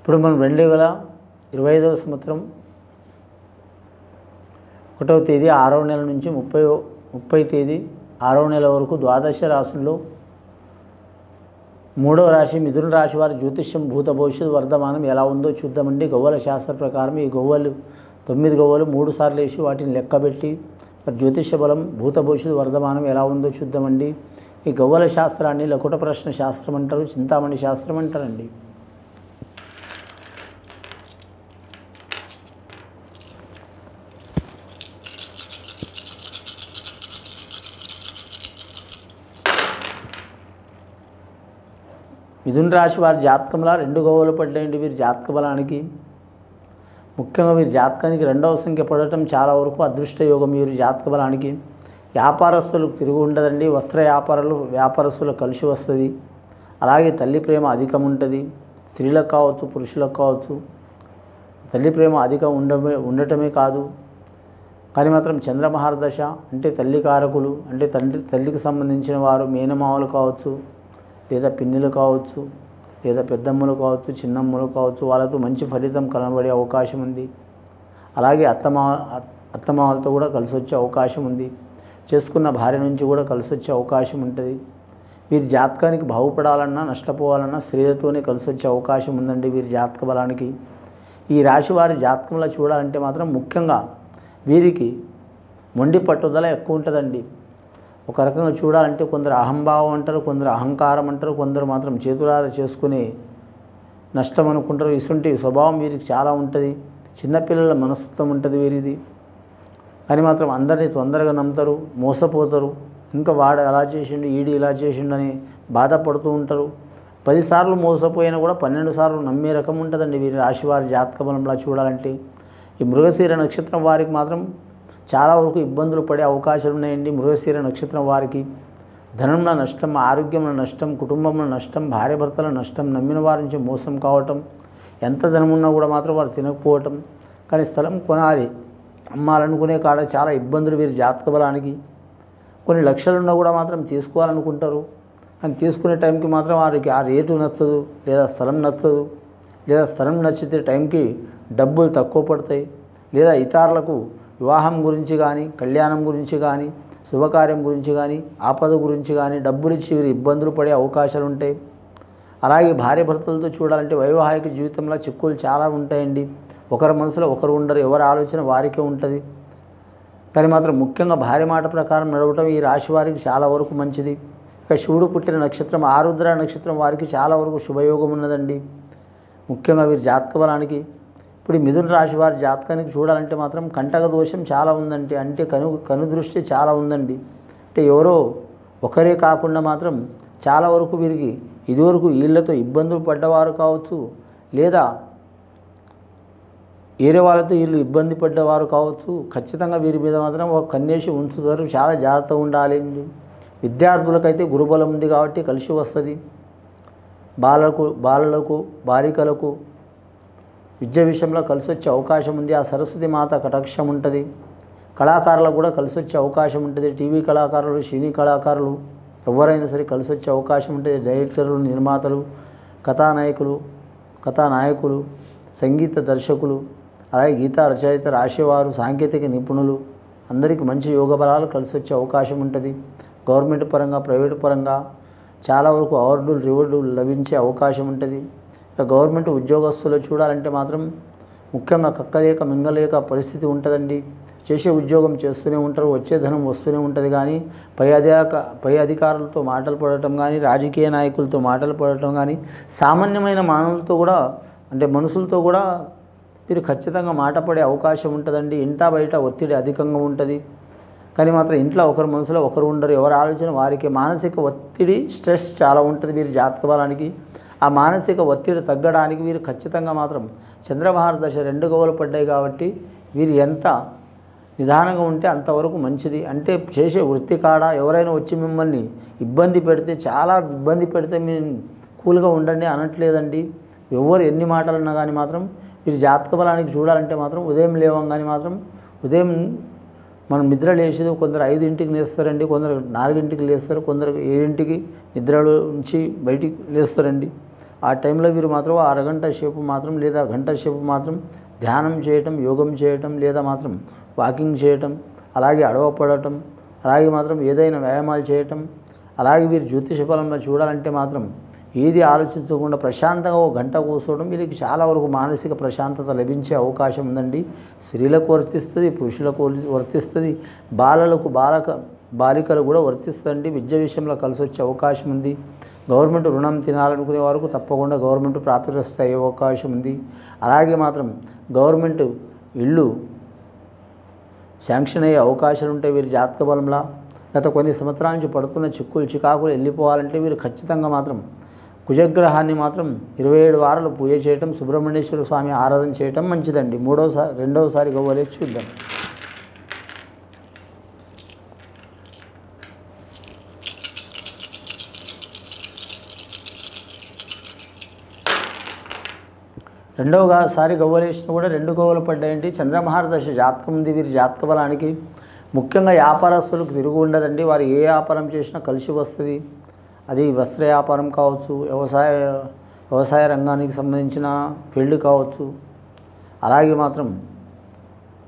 ఇప్పుడు మనం 2025వ సంవత్సరం 1వ తేదీ 6వ నెల నుంచి 30వ తేదీ 6వ నెల వరకు ద్వాదశ రాశుల్లో 3వ రాశి మిథున రాశి వారి జ్యోతిష్యం భూత భవిష్యత్తు వర్ధమానం ఎలా ఉందో చూద్దామండి. గవ్వల శాస్త్ర ప్రకారం ఈ గవ్వలు 9 గవ్వలు 3 సార్లు వేసి వాటిని లెక్కబెట్టి జ్యోతిష బలం భూత భవిష్యత్తు వర్ధమానం ఎలా ఉందో చూద్దామండి. ఈ గవ్వల శాస్త్రాన్ని లకుట ప్రశ్న శాస్త్రం అంటారు, చింతామణి శాస్త్రం అంటారండి. మిథున రాశి వారి జాతకంలో 2 గవ్వలు పడ్డాయండి. వీరి జాతక బలానికి ముఖ్యంగా వీరి జాతకానికి 2వ సంఖ్య పడటం చాలా వరకు అదృష్ట యోగం. వీరి జాతక బలానికి వ్యాపారస్తులకు తిరుగు ఉండదండి. వస్త్ర వ్యాపారస్తులకు కలిసి వస్తుంది. అలాగే తల్లి ప్రేమ అధికం ఉంటుంది. స్త్రీలకు కావచ్చు పురుషులకు కావచ్చు తల్లి ప్రేమ అధికం ఉండటమే కాదు, కానీ మాత్రం చంద్రమహారదశ అంటే తల్లి కారకులు అంటే తల్లికి సంబంధించిన వారు మేనమామలు కావచ్చు, లేదా పిన్నులు కావచ్చు, లేదా పెద్దమ్మలు కావచ్చు, చిన్నమ్మలు కావచ్చు, వాళ్ళతో మంచి ఫలితం కనబడే అవకాశం ఉంది. అలాగే అత్తమామలతో కూడా కలిసి వచ్చే అవకాశం ఉంది. చేసుకున్న భార్య నుంచి కూడా కలిసి వచ్చే అవకాశం ఉంటుంది. వీరి జాతకానికి బాగుపడాలన్నా నష్టపోవాలన్నా స్త్రీలతోనే కలిసి వచ్చే అవకాశం ఉందండి వీరి జాతక బలానికి. ఈ రాశి వారి జాతకంలో చూడాలంటే మాత్రం ముఖ్యంగా వీరికి మొండి పట్టుదల ఎక్కువ ఉంటుందండి. ఒక రకంగా చూడాలంటే కొందరు అహంభావం అంటారు, కొందరు అహంకారం అంటారు, కొందరు మాత్రం చేతులారా చేసుకునే నష్టం అనుకుంటారు. ఇసుంటి స్వభావం వీరికి చాలా ఉంటుంది. చిన్నపిల్లల మనస్తత్వం ఉంటుంది వీరిది. కానీ మాత్రం అందరినీ తొందరగా నమ్ముతారు, మోసపోతారు. ఇంకా వాడు అలా చేసిండు ఈడు ఇలా చేసిండు అని బాధపడుతూ ఉంటారు. 10 సార్లు మోసపోయినా కూడా 12 సార్లు నమ్మే రకం ఉంటుందండి వీరి రాశి వారి జాతక బలంలా చూడాలంటే. ఈ మృగశిర నక్షత్రం వారికి మాత్రం చాలా వరకు ఇబ్బందులు పడే అవకాశాలు ఉన్నాయండి. మృగశిర నక్షత్రం వారికి ధనంలో నష్టం, ఆరోగ్యంలో నష్టం, కుటుంబంలో నష్టం, భార్యాభర్తల నష్టం, నమ్మిన వారి నుంచి మోసం కావటం, ఎంత ధనం ఉన్నా కూడా మాత్రం వారు తినకపోవటం. కానీ స్థలం కొనాలి అమ్మాలనుకునే కాడ చాలా ఇబ్బందులు వీరి జాతక బలానికి. కొన్ని లక్షలున్నా కూడా మాత్రం తీసుకోవాలనుకుంటారు, కానీ తీసుకునే టైంకి మాత్రం వారికి ఆ రేటు నచ్చదు, లేదా స్థలం నచ్చదు, లేదా స్థలం నచ్చితే టైంకి డబ్బులు తక్కువ పడతాయి, లేదా ఇతరులకు వివాహం గురించి కానీ కళ్యాణం గురించి కానీ శుభకార్యం గురించి కానీ ఆపద గురించి కానీ డబ్బులు ఇచ్చి వీరు ఇబ్బందులు పడే అవకాశాలు ఉంటాయి. అలాగే భార్యాభర్తలతో చూడాలంటే వైవాహిక జీవితంలో చిక్కులు చాలా ఉంటాయండి. ఒకరి మనసులో ఒకరు ఉండరు, ఎవరి ఆలోచన వారికే ఉంటుంది. కానీ మాత్రం ముఖ్యంగా భార్య మాట ప్రకారం నడవటం ఈ రాశి వారికి చాలా వరకు మంచిది. ఇక శివుడు పుట్టిన నక్షత్రం ఆరుద్ర నక్షత్రం వారికి చాలా వరకు శుభయోగం ఉన్నదండి. ముఖ్యంగా వీరి జాతక బలానికి ఇప్పుడు మిథున రాశి వారి జాతకానికి చూడాలంటే మాత్రం కంటక దోషం చాలా ఉందండి. అంటే కనుదృష్టి చాలా ఉందండి. అంటే ఎవరో ఒకరే కాకుండా మాత్రం చాలా వరకు వీరికి ఇదివరకు వీళ్ళతో ఇబ్బందులు పడ్డవారు కావచ్చు, లేదా వేరే వాళ్ళతో వీళ్ళు ఇబ్బంది పడ్డవారు కావచ్చు. ఖచ్చితంగా వీరి మీద మాత్రం ఒక కన్నేసి ఉంచుతారు. చాలా జాగ్రత్తగా ఉండాలి. విద్యార్థులకైతే గురుబలం ఉంది కాబట్టి కలిసి వస్తుంది. బాలలకు బాలికలకు విద్య విషయంలో కలిసి వచ్చే అవకాశం ఉంది. ఆ సరస్వతి మాత కటాక్షం ఉంటుంది. కళాకారులకు కూడా కలిసి వచ్చే అవకాశం ఉంటుంది. టీవీ కళాకారులు, సినీ కళాకారులు ఎవరైనా సరే కలిసి వచ్చే అవకాశం ఉంటుంది. డైరెక్టర్లు, నిర్మాతలు, కథానాయకులు, సంగీత దర్శకులు, అలాగే గీతా రచయిత రాసేవారు, సాంకేతిక నిపుణులు అందరికీ మంచి యోగ బలాలు కలిసి వచ్చే అవకాశం ఉంటుంది. గవర్నమెంట్ పరంగా ప్రైవేటు పరంగా చాలా వరకు అవార్డులు రివార్డులు లభించే అవకాశం ఉంటుంది. ఇక గవర్నమెంట్ ఉద్యోగస్తులు చూడాలంటే మాత్రం ముఖ్యంగా కక్కలేక మింగలేక పరిస్థితి ఉంటుందండి. చేసే ఉద్యోగం చేస్తూనే ఉంటారు, వచ్చే ధనం వస్తూనే ఉంటుంది. కానీ పై అధికారులతో మాటలు పడటం కానీ, రాజకీయ నాయకులతో మాటలు పడటం కానీ, సామాన్యమైన మానవులతో కూడా అంటే మనుషులతో కూడా మీరు ఖచ్చితంగా మాట పడే అవకాశం ఉంటుందండి. ఇంటా బయట ఒత్తిడి అధికంగా ఉంటుంది. కానీ మాత్రం ఇంట్లో ఒకరు మనసులో ఒకరు ఉండరు, ఎవరి ఆలోచన వారికి. మానసిక ఒత్తిడి స్ట్రెస్ చాలా ఉంటుంది వీరి జాతక బలానికి. ఆ మానసిక ఒత్తిడి తగ్గడానికి వీరు ఖచ్చితంగా మాత్రం చంద్రమహారదశ 2 గవ్వలు పడ్డాయి కాబట్టి వీరు ఎంత నిదానంగా ఉంటే అంతవరకు మంచిది. అంటే చేసే వృత్తి కాడ ఎవరైనా వచ్చి మిమ్మల్ని ఇబ్బంది పెడితే, చాలా ఇబ్బంది పెడితే మీరు కూల్గా ఉండండి అనట్లేదండి. ఎవరు ఎన్ని మాటలన్నా కానీ మాత్రం వీరి జాతక బలానికి చూడాలంటే మాత్రం ఉదయం లేవంగానే మాత్రం ఉదయం మనం నిద్ర లేచేది కొందరు 5ంటికి లేస్తారండి, కొందరు 4ంటికి లేస్తారు, కొందరు 7ంటికి నిద్రలో నుంచి బయటికి లేస్తారండి. ఆ టైంలో వీరు మాత్రం అరగంట సేపు మాత్రం లేదా గంట సేపు మాత్రం ధ్యానం చేయటం, యోగం చేయటం, లేదా మాత్రం వాకింగ్ చేయటం, అలాగే అడవపడటం, అలాగే మాత్రం ఏదైనా వ్యాయామాలు చేయటం, అలాగే వీరు జ్యోతిష బలంలో చూడాలంటే మాత్రం ఏది ఆలోచించకుండా ప్రశాంతంగా ఒక గంట కూర్చోవడం వీరికి చాలా వరకు మానసిక ప్రశాంతత లభించే అవకాశం ఉందండి. స్త్రీలకు వర్తిస్తుంది, పురుషులకు వర్తిస్తుంది, బాలికలు కూడా వర్తిస్తుందండి. విద్య విషయంలో కలిసి వచ్చే అవకాశం ఉంది. గవర్నమెంట్ రుణం తినాలనుకునే వారికి తప్పకుండా గవర్నమెంట్ ప్రాప్తిరస్తు అయ్యే అవకాశం ఉంది. అలాగే మాత్రం గవర్నమెంట్ ఇల్లు శాంక్షన్ అయ్యే అవకాశాలు ఉంటాయి వీరి జాతక బలంలా. గత కొన్ని సంవత్సరాల నుంచి పడుతున్న చికాకులు వెళ్ళిపోవాలంటే వీరు ఖచ్చితంగా మాత్రం కుజగ్రహాన్ని మాత్రం 27 వారాలు పూజ చేయటం, సుబ్రహ్మణ్యేశ్వర స్వామి ఆరాధన చేయటం మంచిదండి. రెండవసారి గవ్వలేసి చూద్దాం. రెండవసారి గవ్వలేసిన కూడా 2 గవ్వలు పడ్డాయండి. చంద్రమహారదశ జాతకం ఉంది వీరి జాతక బలానికి. ముఖ్యంగా వ్యాపారస్తులకు తిరుగు ఉండదండి. వారు ఏ వ్యాపారం చేసినా కలిసి వస్తుంది. అది వస్త్ర వ్యాపారం కావచ్చు, వ్యవసాయ రంగానికి సంబంధించిన ఫీల్డ్ కావచ్చు, అలాగే మాత్రం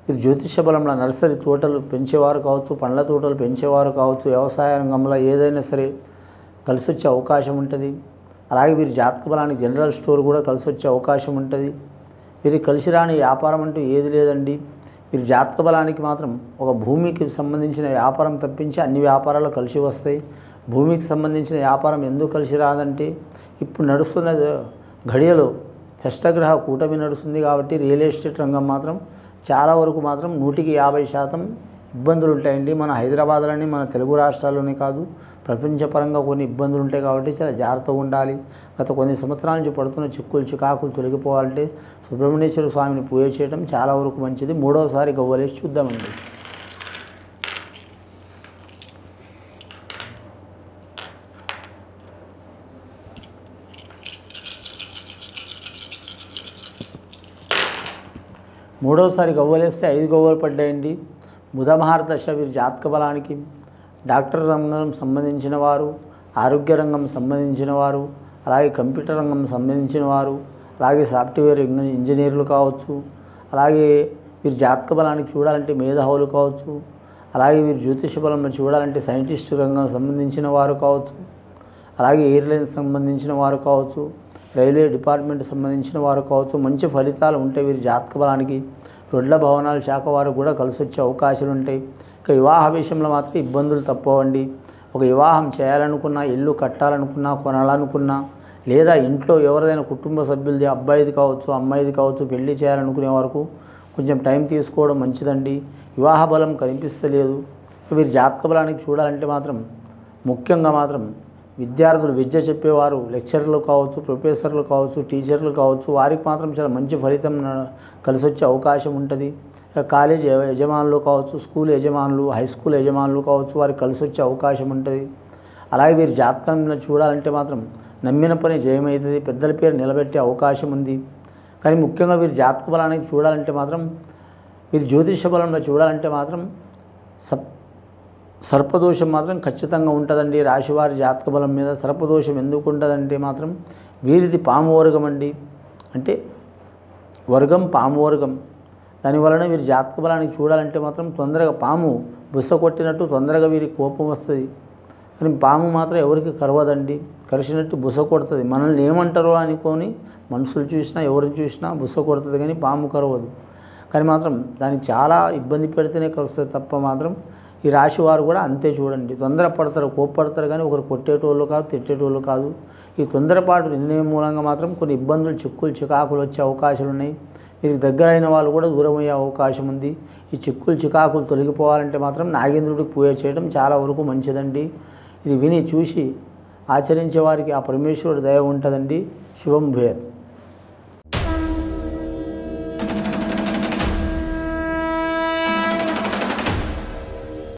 ఇది జ్యోతిష బలంలో నర్సరీ తోటలు పెంచేవారు కావచ్చు, పండ్ల తోటలు పెంచేవారు కావచ్చు, వ్యవసాయ రంగంలో ఏదైనా సరే కలిసి వచ్చే అవకాశం ఉంటుంది. అలాగే వీరి జాతక బలానికి జనరల్ స్టోర్ కూడా కలిసి వచ్చే అవకాశం ఉంటుంది. వీరికి కలిసి రాని వ్యాపారం అంటూ ఏది లేదండి. వీరి జాతక బలానికి మాత్రం ఒక భూమికి సంబంధించిన వ్యాపారం తప్పించి అన్ని వ్యాపారాలు కలిసి వస్తాయి. భూమికి సంబంధించిన వ్యాపారం ఎందుకు కలిసి రాదంటే ఇప్పుడు నడుస్తున్న ఘడియలో షష్టగ్రహ కూటమి నడుస్తుంది కాబట్టి రియల్ ఎస్టేట్ రంగం మాత్రం చాలా వరకు మాత్రం 100% ఇబ్బందులు ఉంటాయండి. మన హైదరాబాద్లోని మన తెలుగు రాష్ట్రాల్లోనే కాదు ప్రపంచపరంగా కొన్ని ఇబ్బందులు ఉంటాయి కాబట్టి చాలా జాగ్రత్తగా ఉండాలి. గత కొన్ని సంవత్సరాల నుంచి పడుతున్న చికాకులు తొలగిపోవాలంటే సుబ్రహ్మణ్యేశ్వర స్వామిని పూజ చేయడం చాలా వరకు మంచిది. మూడవసారి గవ్వలేసి చూద్దామండి. మూడవసారి గవ్వలేస్తే 5 గవ్వలు పడ్డాయండి. బుధమహారదశ వీరి జాతక బలానికి డాక్టర్ రంగం సంబంధించిన వారు, ఆరోగ్య రంగం సంబంధించిన వారు, అలాగే కంప్యూటర్ రంగం సంబంధించిన వారు, అలాగే సాఫ్ట్వేర్ ఇంజనీర్లు కావచ్చు, అలాగే వీరి జాతక బలానికి చూడాలంటే మేధావులు కావచ్చు, అలాగే వీరి జ్యోతిష బలం చూడాలంటే సైంటిస్ట్ రంగం సంబంధించిన వారు కావచ్చు, అలాగే ఎయిర్లైన్స్ సంబంధించిన వారు కావచ్చు, రైల్వే డిపార్ట్మెంట్ సంబంధించిన వారు కావచ్చు. మంచి ఫలితాలు ఉంటాయి వీరి జాతక బలానికి. రొడ్ల భవనాల శాఖ వారు కూడా కలిసి వచ్చే అవకాశాలు ఉంటాయి. ఇక వివాహ విషయంలో మాత్రం ఇబ్బందులు తప్పవండి. ఒక వివాహం చేయాలనుకున్నా, ఇల్లు కట్టాలనుకున్నా, కొనాలనుకున్నా, లేదా ఇంట్లో ఎవరిదైనా కుటుంబ సభ్యులది అబ్బాయిది కావచ్చు, అమ్మాయిది కావచ్చు పెళ్లి చేయాలనుకునే వరకు కొంచెం టైం తీసుకోవడం మంచిదండి. వివాహ బలం కనిపిస్తలేదు. వీరి జాతక బలానికి చూడాలంటే మాత్రం ముఖ్యంగా మాత్రం విద్యార్థులు విద్య చెప్పేవారు లెక్చరర్లు కావచ్చు, ప్రొఫెసర్లు కావచ్చు, టీచర్లు కావచ్చు, వారికి మాత్రం చాలా మంచి ఫలితం కలిసి వచ్చే అవకాశం ఉంటుంది. కాలేజ్ యజమానులు కావచ్చు, స్కూల్ యజమానులు, హై స్కూల్ యజమానులు కావచ్చు, వారికి కలిసి వచ్చే అవకాశం ఉంటుంది. అలాగే వీరి జాతకంలో చూడాలంటే మాత్రం నమ్మిన పని జయమవుతుంది, పెద్దల పేరు నిలబెట్టే అవకాశం ఉంది. కానీ ముఖ్యంగా వీరి జాతక బలానికి చూడాలంటే మాత్రం వీరి జ్యోతిష బలంలో చూడాలంటే మాత్రం సర్పదోషం మాత్రం ఖచ్చితంగా ఉంటుందండి. రాశివారి జాతక బలం మీద సర్పదోషం ఎందుకు ఉంటుందంటే మాత్రం వీరిది పాము వర్గం అండి. అంటే వర్గం పాము వర్గం. దానివలన వీరి జాతక బలానికి చూడాలంటే మాత్రం తొందరగా పాము బుస్స కొట్టినట్టు తొందరగా వీరికి కోపం వస్తుంది. కానీ పాము మాత్రం ఎవరికి కరవదండి, కరిచినట్టు బుస కొడుతుంది. మనల్ని ఏమంటారో అనుకొని మనుషులు చూసినా ఎవరిని చూసినా బుస కొడుతుంది కానీ పాము కరవదు. కానీ మాత్రం దానికి చాలా ఇబ్బంది పెడితేనే కలుస్తుంది తప్ప మాత్రం ఈ రాశి వారు కూడా అంతే చూడండి. తొందరపడతారు, కోప్పడతారు కానీ ఒకరు కొట్టేటోళ్ళు కాదు, తిట్టేటోళ్ళు కాదు. ఈ తొందరపాటు నిర్ణయం మూలంగా మాత్రం కొన్ని ఇబ్బందులు, చికాకులు వచ్చే అవకాశాలు ఉన్నాయి. వీరికి దగ్గరైన వాళ్ళు కూడా దూరం అయ్యే అవకాశం ఉంది. ఈ చికాకులు తొలగిపోవాలంటే మాత్రం నాగేంద్రుడికి పూజ చేయడం చాలా వరకు మంచిదండి. ఇది విని చూసి ఆచరించే వారికి ఆ పరమేశ్వరుడు దయ ఉంటుందండి. శుభం భూయాత్.